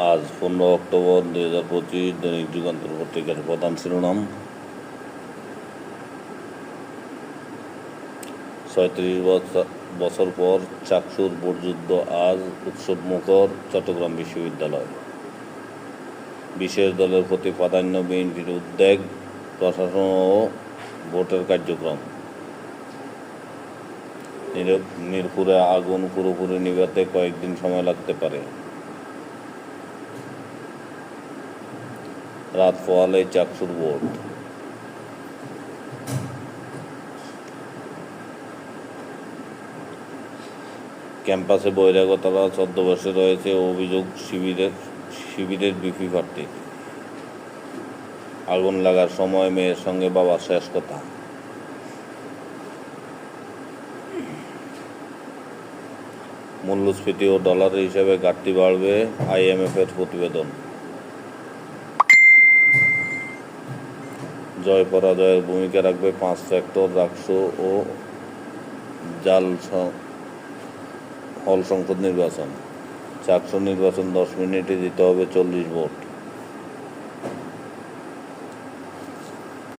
আজ 15 অক্টোবর 2025। দৈনিক যুগান্তর পত্রিকার প্রধান শিরোনাম। ৩৬ বছর পর চাকসুর ভোটযুদ্ধ আজ উৎসবমুখর চট্টগ্রাম বিশ্ববিদ্যালয়। বিশেষ দলের প্রতি প্রাধান্য, বিএনপির উদ্বেগ, প্রশাসন ও ভোটের কার্যক্রম। মিরপুরে আগুন পুরোপুরি নিভাতে কয়েকদিন সময় লাগতে পারে। রাত পোহালেই চাকসুর ভোট। ক্যাম্পাসে বহিরাগতরা ছদ্মবেশে রয়েছে, অভিযোগ শিবিরের বিপি প্রার্থীর। আগুন লাগার সময় মেয়ের সঙ্গে বাবার শেষ কথা। মূল্যস্ফীতি ও ডলারের হিসাবে ঘাটতি বাড়বে, IMF-এর প্রতিবেদন। জয় পরাজয়ের ভূমিকা রাখবে 5 ফ্যাক্টর, রাকসু ও জাল হল সংসদ নির্বাচন। চাকসু নির্বাচন 10 মিনিটে দিতে হবে 40 ভোট।